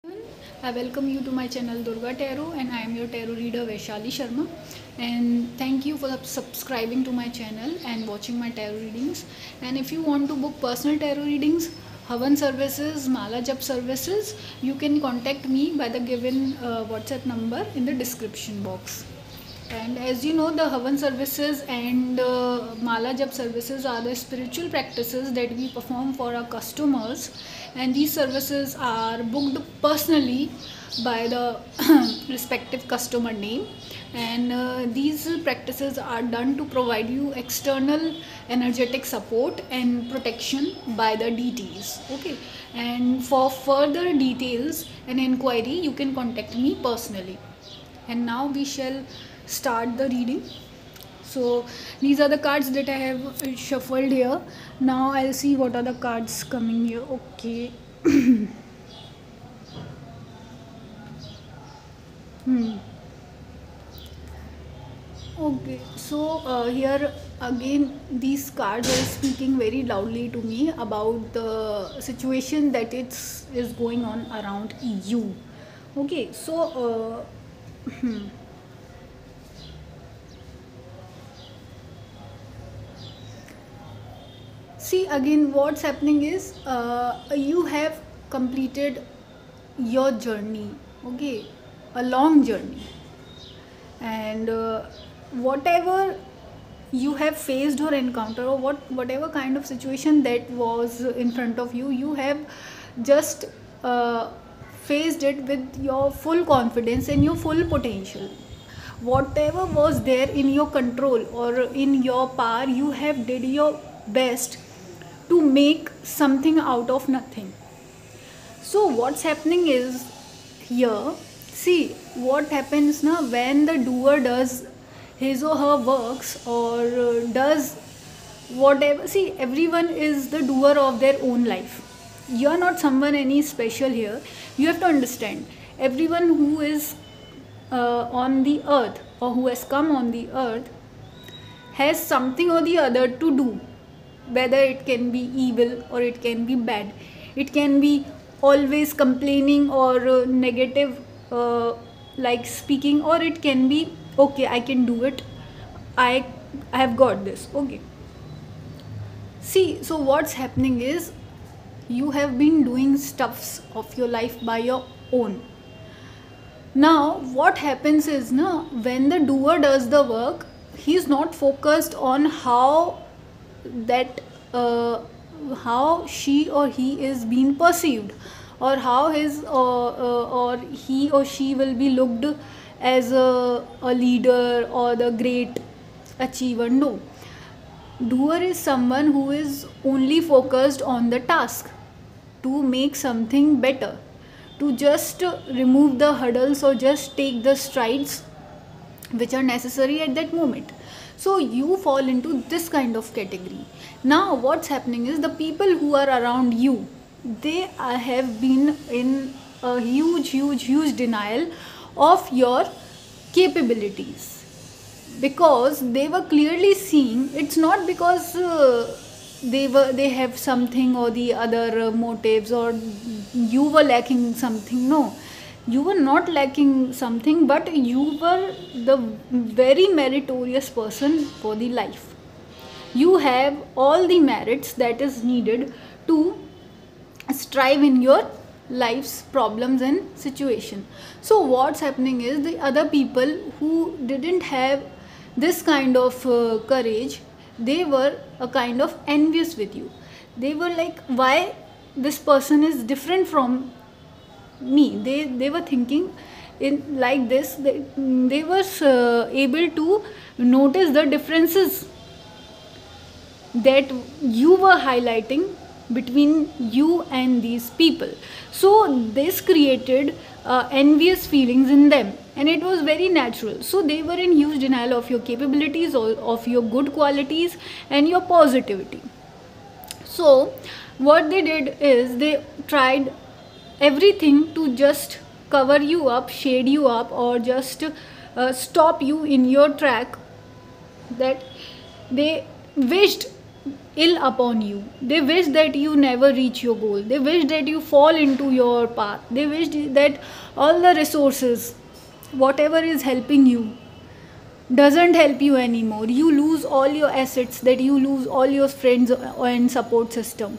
I welcome you to my channel Durga Tarot, and I am your tarot reader Vaishali Sharma. And thank you for subscribing to my channel and watching my tarot readings. And if you want to book personal tarot readings, Havan services, Mala Jap services, you can contact me by the given WhatsApp number in the description box. And as you know, the Havan services and Mala Jap services are the spiritual practices that we perform for our customers, and these services are booked personally by the respective customer name. And these practices are done to provide you external energetic support and protection by the deities. Okay, and for further details and inquiry, you can contact me personally. And now we shall start the reading. So these are the cards that I have shuffled here. Now I'll see what are the cards coming here. Okay. Okay, so here again these cards are speaking very loudly to me about the situation that it's is going on around you. Okay, so see, again what's happening is you have completed your journey. Okay, a long journey, and whatever you have faced or encountered, or whatever kind of situation that was in front of you, you have just uh, faced it with your full confidence and your full potential. Whatever was there in your control or in your power, you have did your best to make something out of nothing. So what's happening is here, see what happens now when the doer does his or her works, or does whatever. See, everyone is the doer of their own life. You are not someone any special here. You have to understand, everyone who is on the earth, or who has come on the earth, has something or the other to do, whether it can be evil or it can be bad. It can be always complaining or negative, like speaking, or it can be okay, I can do it, i I have got this. Okay, see, so what's happening is you have been doing stuffs of your life by your own. Now what happens is, now when the doer does the work, he's not focused on that how she or he is being perceived, or how his or he or she will be looked as a leader or the great achiever. No, doer is someone who is only focused on the task to make something better, to just remove the hurdles or just take the strides which are necessary at that moment. So you fall into this kind of category. Now what's happening is, the people who are around you, they have been in a huge denial of your capabilities, because they were clearly seeing it's not because they have something or the other motives, or you were lacking something. No, you were not lacking something, but you were the very meritorious person for the life. You have all the merits that is needed to strive in your life's problems and situation. So what's happening is, the other people who didn't have this kind of courage, they were a kind of envious with you. They were like, why this person is different from me. They were thinking in like this. They were able to notice the differences that you were highlighting between you and these people. So this created envious feelings in them, and it was very natural. So they were in huge denial of your capabilities, or of your good qualities and your positivity. So what they did is, they tried everything to just cover you up, shade you up, or just stop you in your track. That they wished ill upon you. They wish that you never reach your goal. They wish that you fall into your path. They wish that all the resources, whatever is helping you, doesn't help you anymore. You lose all your assets, that you lose all your friends and support system.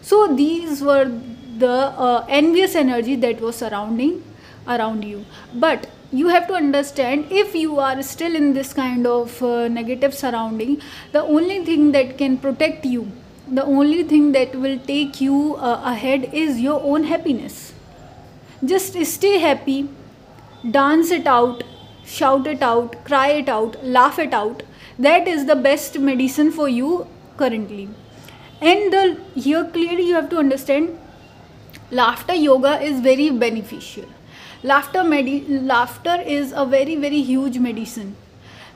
So these were the envious energy that was surrounding around you. But you have to understand, if you are still in this kind of negative surrounding, the only thing that can protect you, the only thing that will take you ahead is your own happiness. Just stay happy, dance it out, shout it out, cry it out, laugh it out. That is the best medicine for you currently. And here clearly you have to understand, laughter yoga is very beneficial. Laughter is a very very huge medicine.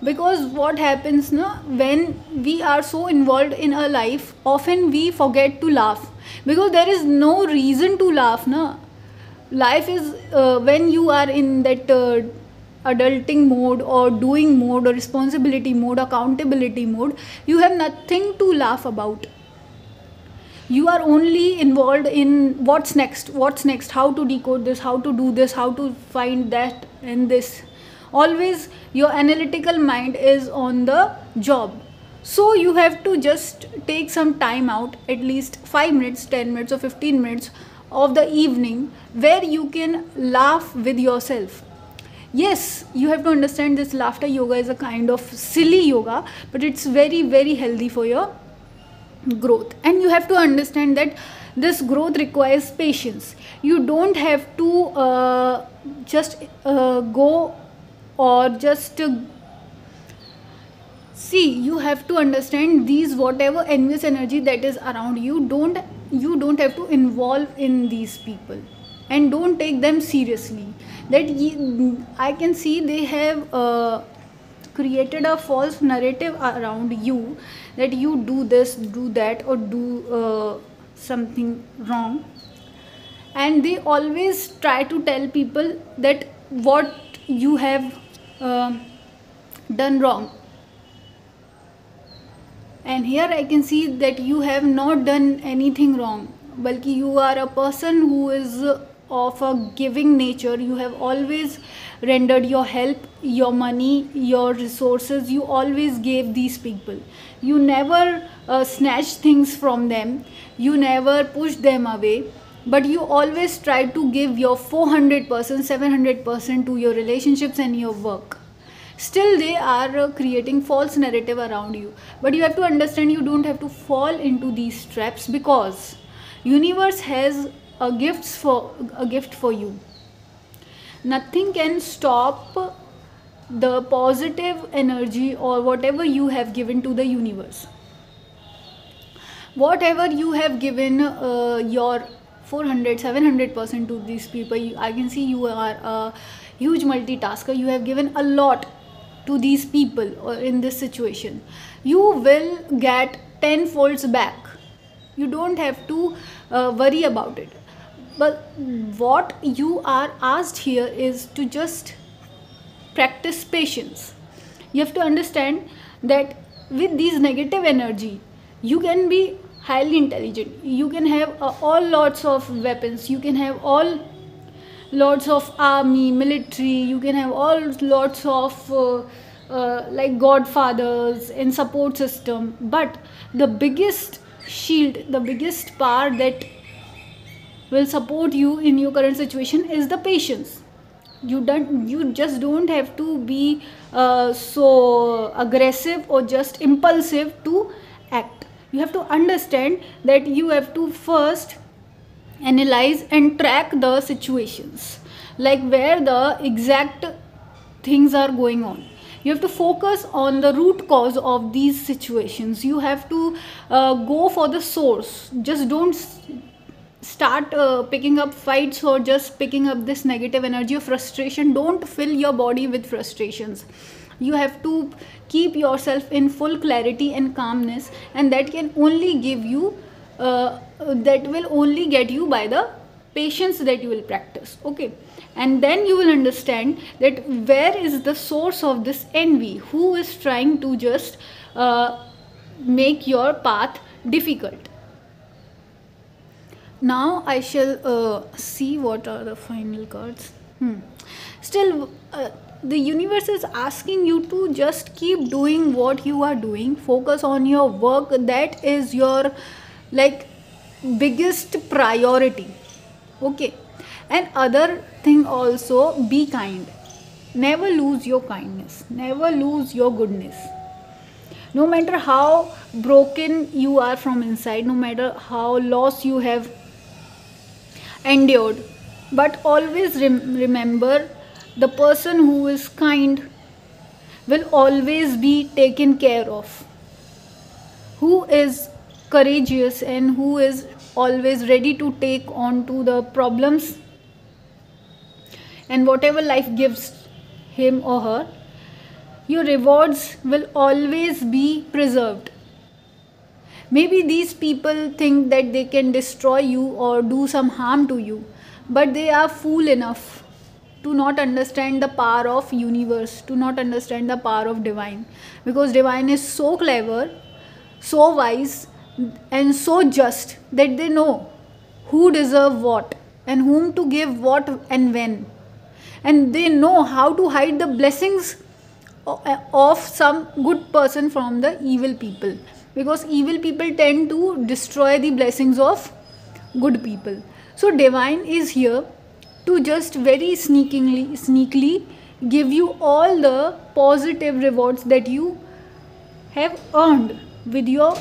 Because what happens now, when we are so involved in our life, often we forget to laugh, because there is no reason to laugh now. Life is when you are in that adulting mode or doing mode or responsibility mode, accountability mode, you have nothing to laugh about. You are only involved in what's next, how to decode this, how to do this, how to find that and this. Always your analytical mind is on the job. So you have to just take some time out, at least 5 minutes, 10 minutes or 15 minutes of the evening, where you can laugh with yourself. Yes, you have to understand, this laughter yoga is a kind of silly yoga, but it's very very healthy for your growth. And you have to understand that this growth requires patience. You don't have to just go or just see. You have to understand, these whatever envious energy that is around you, you don't have to involve in these people, and don't take them seriously. I can see they have created a false narrative around you, that you do this, do that, or do something wrong. And they always try to tell people that what you have done wrong. And here I can see that you have not done anything wrong, balki you are a person who is of a giving nature. You have always rendered your help, your money, your resources, you always gave these people. You never snatched things from them, you never pushed them away, but you always try to give your 400%, 700% to your relationships and your work. Still they are creating false narrative around you. But you have to understand, you don't have to fall into these traps, because universe has a gift for you. Nothing can stop the positive energy or whatever you have given to the universe. Whatever you have given your 400, 700% to these people, I can see you are a huge multitasker. You have given a lot to these people or in this situation. You will get 10 folds back. You don't have to worry about it. But what you are asked here is to just practice patience. You have to understand that with these negative energy, you can be highly intelligent. You can have all lots of weapons. You can have all lots of army, military. You can have all lots of like godfathers and support system. But the biggest shield, the biggest power that will support you in your current situation is the patience. You just don't have to be so aggressive or just impulsive to act. You have to understand that you have to first analyze and track the situations, like where the exact things are going on. You have to focus on the root cause of these situations. You have to go for the source. Just don't start picking up fights or just picking up this negative energy of frustration. Don't fill your body with frustrations. You have to keep yourself in full clarity and calmness, and that can only give you that will only get you by the patience that you will practice. Okay, and then you will understand that where is the source of this envy, who is trying to just make your path difficult. Now I shall see what are the final cards. Still, the universe is asking you to just keep doing what you are doing. Focus on your work. That is your like biggest priority. Okay. And other thing also, be kind. Never lose your kindness. Never lose your goodness. No matter how broken you are from inside, no matter how lost you have endured, but always remember, the person who is kind will always be taken care of, who is courageous and who is always ready to take on to the problems and whatever life gives him or her. Your rewards will always be preserved. Maybe these people think that they can destroy you or do some harm to you, but they are fool enough to not understand the power of universe, to not understand the power of divine, because divine is so clever, so wise and so just that they know who deserve what and whom to give what and when, and they know how to hide the blessings of some good person from the evil people, because evil people tend to destroy the blessings of good people. So divine is here to just very sneakily give you all the positive rewards that you have earned with your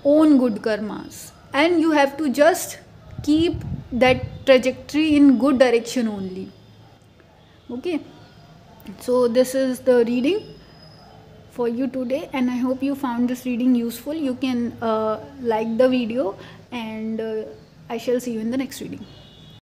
own good karmas, and you have to just keep that trajectory in good direction only. Okay, so this is the reading for you today, and I hope you found this reading useful. You can like the video, and I shall see you in the next reading.